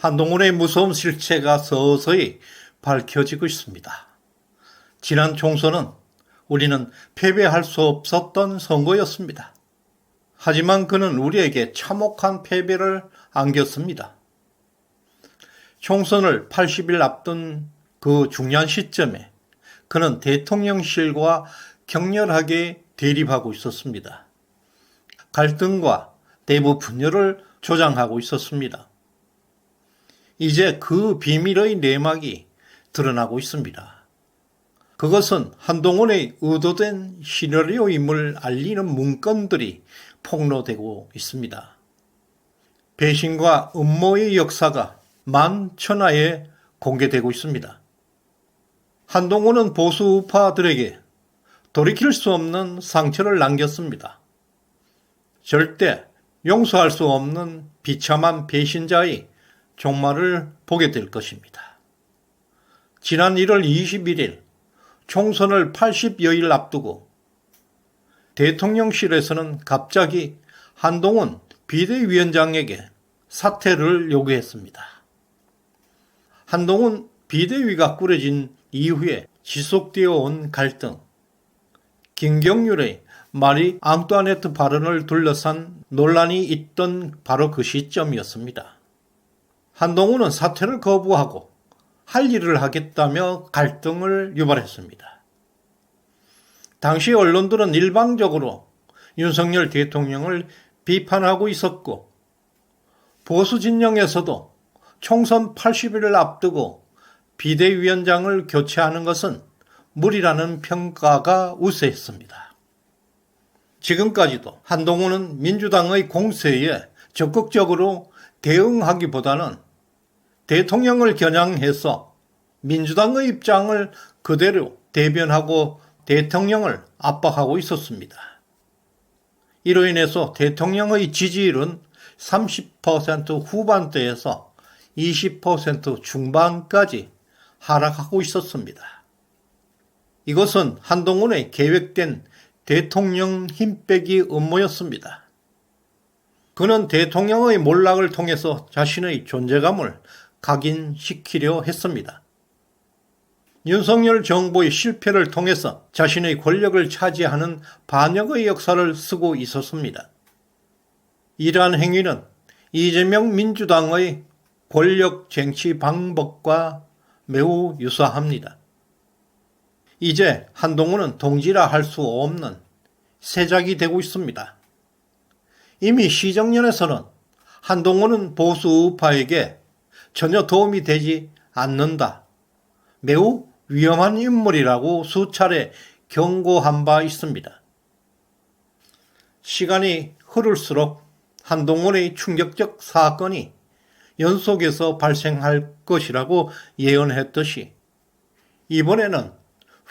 한동훈의 무서운 실체가 서서히 밝혀지고 있습니다. 지난 총선은 우리는 패배할 수 없었던 선거였습니다. 하지만 그는 우리에게 참혹한 패배를 안겼습니다. 총선을 80일 앞둔 그 중요한 시점에 그는 대통령실과 격렬하게 대립하고 있었습니다. 갈등과 내부 분열을 조장하고 있었습니다. 이제 그 비밀의 내막이 드러나고 있습니다. 그것은 한동훈의 의도된 시나리오임을 알리는 문건들이 폭로되고 있습니다. 배신과 음모의 역사가 만천하에 공개되고 있습니다. 한동훈은 보수 우파들에게 돌이킬 수 없는 상처를 남겼습니다. 절대 용서할 수 없는 비참한 배신자의 종말을 보게 될 것입니다. 지난 1월 21일 총선을 80여일 앞두고 대통령실에서는 갑자기 한동훈 비대위원장에게 사퇴를 요구했습니다. 한동훈 비대위가 꾸려진 이후에 지속되어 온 갈등, 김경률의 마리 앙뚜아네트 발언을 둘러싼 논란이 있던 바로 그 시점이었습니다. 한동훈은 사퇴를 거부하고 할 일을 하겠다며 갈등을 유발했습니다. 당시 언론들은 일방적으로 윤석열 대통령을 비판하고 있었고 보수 진영에서도 총선 80일을 앞두고 비대위원장을 교체하는 것은 무리라는 평가가 우세했습니다. 지금까지도 한동훈은 민주당의 공세에 적극적으로 대응하기보다는 대통령을 겨냥해서 민주당의 입장을 그대로 대변하고 대통령을 압박하고 있었습니다. 이로 인해서 대통령의 지지율은 30% 후반대에서 20% 중반까지 하락하고 있었습니다. 이것은 한동훈의 계획된 대통령 힘빼기 음모였습니다. 그는 대통령의 몰락을 통해서 자신의 존재감을 각인시키려 했습니다. 윤석열 정부의 실패를 통해서 자신의 권력을 차지하는 반역의 역사를 쓰고 있었습니다. 이러한 행위는 이재명 민주당의 권력 쟁취 방법과 매우 유사합니다. 이제 한동훈은 동지라 할 수 없는 세작이 되고 있습니다. 이미 시정연에서는 한동훈은 보수 우파에게 전혀 도움이 되지 않는다, 매우 위험한 인물이라고 수차례 경고한 바 있습니다. 시간이 흐를수록 한동훈의 충격적 사건이 연속해서 발생할 것이라고 예언했듯이 이번에는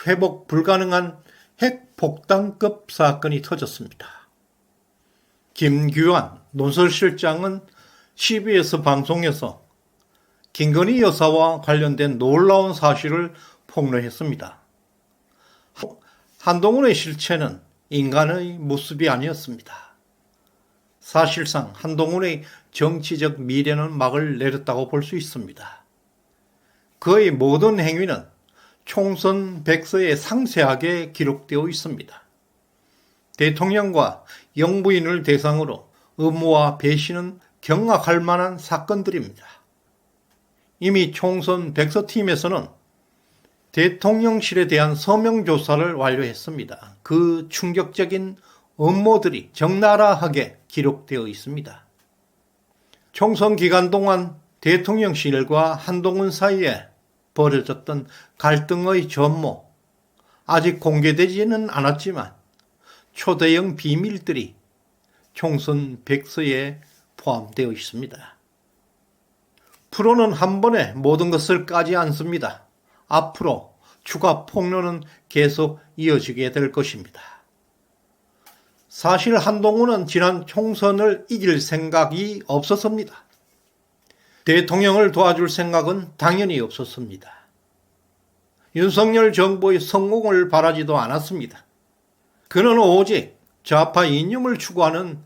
회복 불가능한 핵폭탄급 사건이 터졌습니다. 김규환 논설실장은 CBS 방송에서 김건희 여사와 관련된 놀라운 사실을 폭로했습니다. 한동훈의 실체는 인간의 모습이 아니었습니다. 사실상 한동훈의 정치적 미래는 막을 내렸다고 볼 수 있습니다. 그의 모든 행위는 총선 백서에 상세하게 기록되어 있습니다. 대통령과 영부인을 대상으로 음모와 배신은 경악할 만한 사건들입니다. 이미 총선 백서팀에서는 대통령실에 대한 서명 조사를 완료했습니다. 그 충격적인 음모들이 적나라하게 기록되어 있습니다. 총선 기간 동안 대통령실과 한동훈 사이에 벌어졌던 갈등의 전모, 아직 공개되지는 않았지만 초대형 비밀들이 총선 백서에 포함되어 있습니다. 프로는 한 번에 모든 것을 까지 않습니다. 앞으로 추가 폭로는 계속 이어지게 될 것입니다. 사실 한동훈은 지난 총선을 이길 생각이 없었습니다. 대통령을 도와줄 생각은 당연히 없었습니다. 윤석열 정부의 성공을 바라지도 않았습니다. 그는 오직 좌파 이념을 추구하는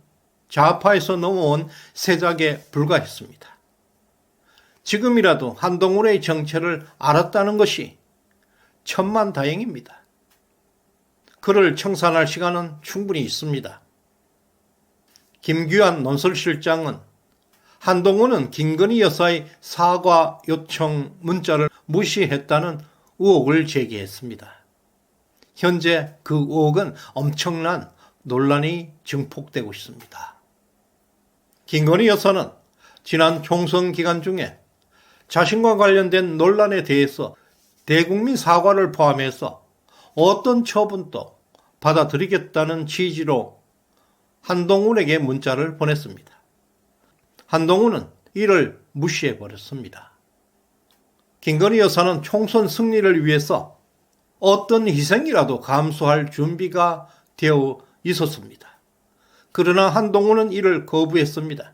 좌파에서 넘어온 세작에 불과했습니다. 지금이라도 한동훈의 정체를 알았다는 것이 천만다행입니다. 그를 청산할 시간은 충분히 있습니다. 김규환 논설실장은 한동훈은 김건희 여사의 사과 요청 문자를 무시했다는 의혹을 제기했습니다. 현재 그 의혹은 엄청난 논란이 증폭되고 있습니다. 김건희 여사는 지난 총선 기간 중에 자신과 관련된 논란에 대해서 대국민 사과를 포함해서 어떤 처분도 받아들이겠다는 취지로 한동훈에게 문자를 보냈습니다. 한동훈은 이를 무시해버렸습니다. 김건희 여사는 총선 승리를 위해서 어떤 희생이라도 감수할 준비가 되어 있었습니다. 그러나 한동훈은 이를 거부했습니다.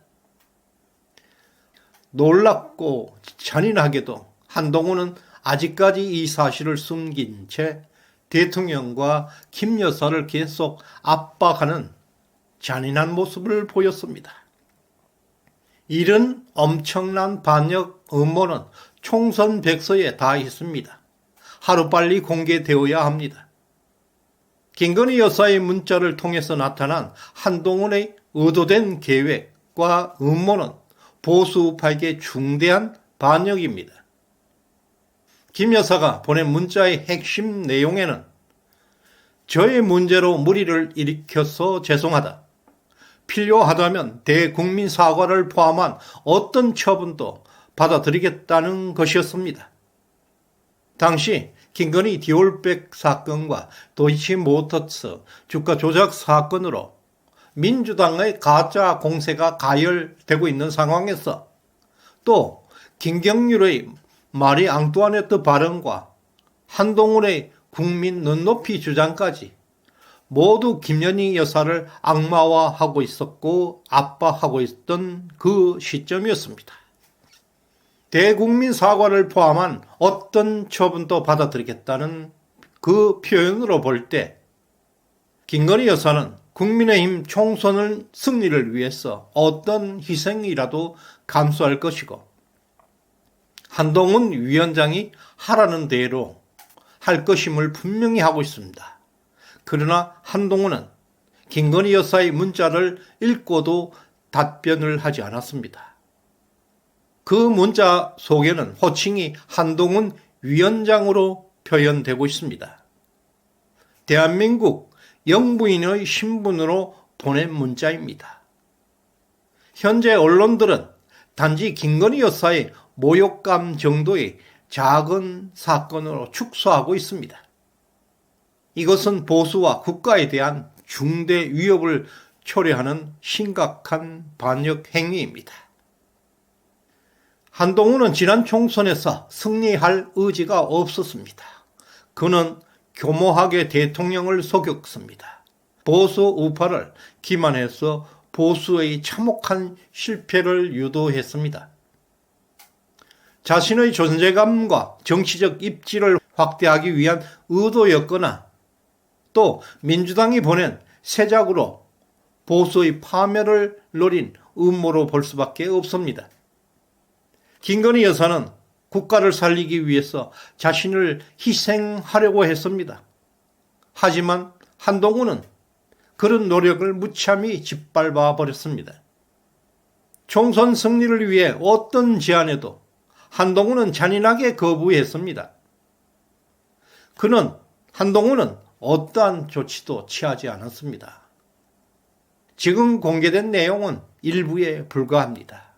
놀랍고 잔인하게도 한동훈은 아직까지 이 사실을 숨긴 채 대통령과 김 여사를 계속 압박하는 잔인한 모습을 보였습니다. 이런 엄청난 반역 음모는 총선 백서에 다 있습니다. 하루빨리 공개되어야 합니다. 김건희 여사의 문자를 통해서 나타난 한동훈의 의도된 계획과 음모는 보수우파에게 중대한 반역입니다. 김 여사가 보낸 문자의 핵심 내용에는 저의 문제로 무리를 일으켜서 죄송하다. 필요하다면 대국민 사과를 포함한 어떤 처분도 받아들이겠다는 것이었습니다. 당시 김건희 디올백 사건과 도이치모터스 주가 조작 사건으로 민주당의 가짜 공세가 가열되고 있는 상황에서 또 김경률의 마리 앙뚜아네트 발언과 한동훈의 국민 눈높이 주장까지 모두 김건희 여사를 악마화하고 있었고 압박하고 있던 그 시점이었습니다. 대국민 사과를 포함한 어떤 처분도 받아들이겠다는 그 표현으로 볼 때 김건희 여사는 국민의힘 총선을 승리를 위해서 어떤 희생이라도 감수할 것이고 한동훈 위원장이 하라는 대로 할 것임을 분명히 하고 있습니다. 그러나 한동훈은 김건희 여사의 문자를 읽고도 답변을 하지 않았습니다. 그 문자 속에는 호칭이 한동훈 위원장으로 표현되고 있습니다. 대한민국 영부인의 신분으로 보낸 문자입니다. 현재 언론들은 단지 김건희 여사의 모욕감 정도의 작은 사건으로 축소하고 있습니다. 이것은 보수와 국가에 대한 중대 위협을 초래하는 심각한 반역 행위입니다. 한동훈은 지난 총선에서 승리할 의지가 없었습니다. 그는 교모하게 대통령을 속였습니다. 보수 우파를 기만해서 보수의 참혹한 실패를 유도했습니다. 자신의 존재감과 정치적 입지를 확대하기 위한 의도였거나 또 민주당이 보낸 세작으로 보수의 파멸을 노린 음모로 볼 수밖에 없습니다. 김건희 여사는 국가를 살리기 위해서 자신을 희생하려고 했습니다. 하지만 한동훈은 그런 노력을 무참히 짓밟아 버렸습니다. 총선 승리를 위해 어떤 제안에도 한동훈은 잔인하게 거부했습니다. 한동훈은 어떠한 조치도 취하지 않았습니다. 지금 공개된 내용은 일부에 불과합니다.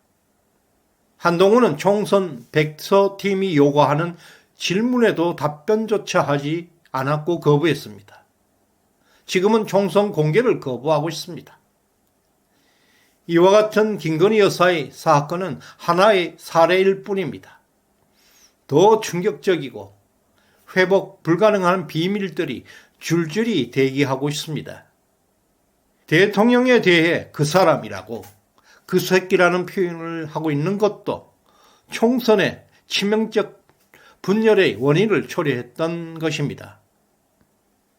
한동훈은 총선 백서팀이 요구하는 질문에도 답변조차 하지 않았고 거부했습니다. 지금은 총선 공개를 거부하고 있습니다. 이와 같은 김건희 여사의 사건은 하나의 사례일 뿐입니다. 더 충격적이고 회복 불가능한 비밀들이 줄줄이 대기하고 있습니다. 대통령에 대해 그 사람이라고 그 새끼라는 표현을 하고 있는 것도 총선의 치명적 분열의 원인을 초래했던 것입니다.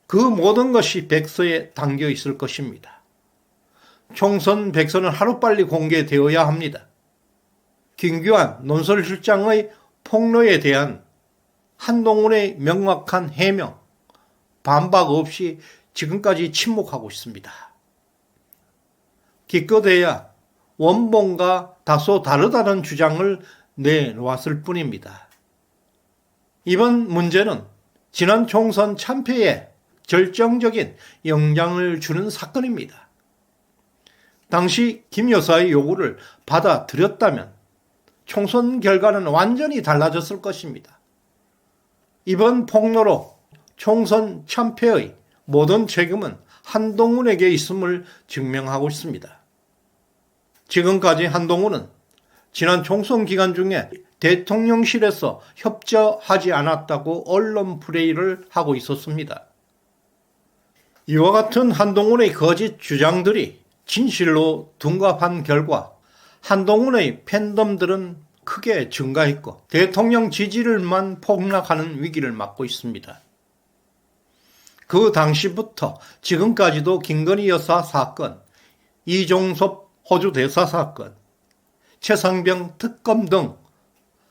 그 모든 것이 백서에 담겨 있을 것입니다. 총선 백서는 하루빨리 공개되어야 합니다. 김규환 논설실장의 폭로에 대한 한동훈의 명확한 해명, 반박 없이 지금까지 침묵하고 있습니다. 기껏해야 원본과 다소 다르다는 주장을 내놓았을 뿐입니다. 이번 문제는 지난 총선 참패에 결정적인 영향을 주는 사건입니다. 당시 김 여사의 요구를 받아들였다면 총선 결과는 완전히 달라졌을 것입니다. 이번 폭로로 총선 참패의 모든 책임은 한동훈에게 있음을 증명하고 있습니다. 지금까지 한동훈은 지난 총선 기간 중에 대통령실에서 협조하지 않았다고 언론 플레이를 하고 있었습니다. 이와 같은 한동훈의 거짓 주장들이 진실로 둔갑한 결과 한동훈의 팬덤들은 크게 증가했고 대통령 지지율만 폭락하는 위기를 맞고 있습니다. 그 당시부터 지금까지도 김건희 여사 사건, 이종섭 호주 대사 사건, 최상병 특검 등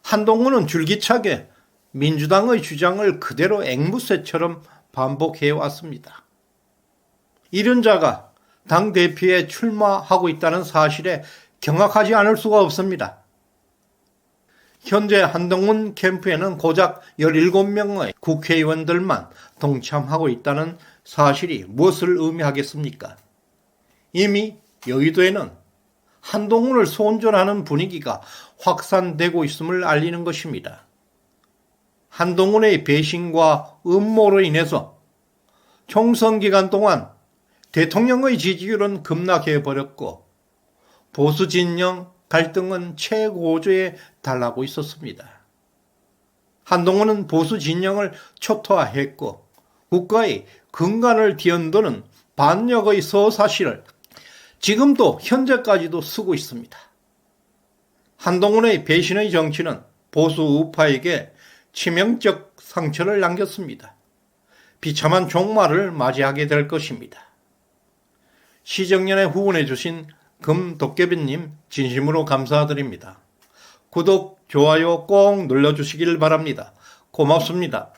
한동훈은 줄기차게 민주당의 주장을 그대로 앵무새처럼 반복해왔습니다. 이런 자가 당대표에 출마하고 있다는 사실에 경악하지 않을 수가 없습니다. 현재 한동훈 캠프에는 고작 17명의 국회의원들만 동참하고 있다는 사실이 무엇을 의미하겠습니까? 이미 여의도에는 한동훈을 손절하는 분위기가 확산되고 있음을 알리는 것입니다. 한동훈의 배신과 음모로 인해서 총선 기간 동안 대통령의 지지율은 급락해버렸고 보수 진영 갈등은 최고조에 달하고 있었습니다. 한동훈은 보수 진영을 초토화했고 국가의 근간을 뒤흔드는 반역의 서사시를 지금도 현재까지도 쓰고 있습니다. 한동훈의 배신의 정치는 보수 우파에게 치명적 상처를 남겼습니다. 비참한 종말을 맞이하게 될 것입니다. 시정연에 후원해 주신 금도깨비님 진심으로 감사드립니다. 구독, 좋아요 꼭 눌러주시길 바랍니다. 고맙습니다.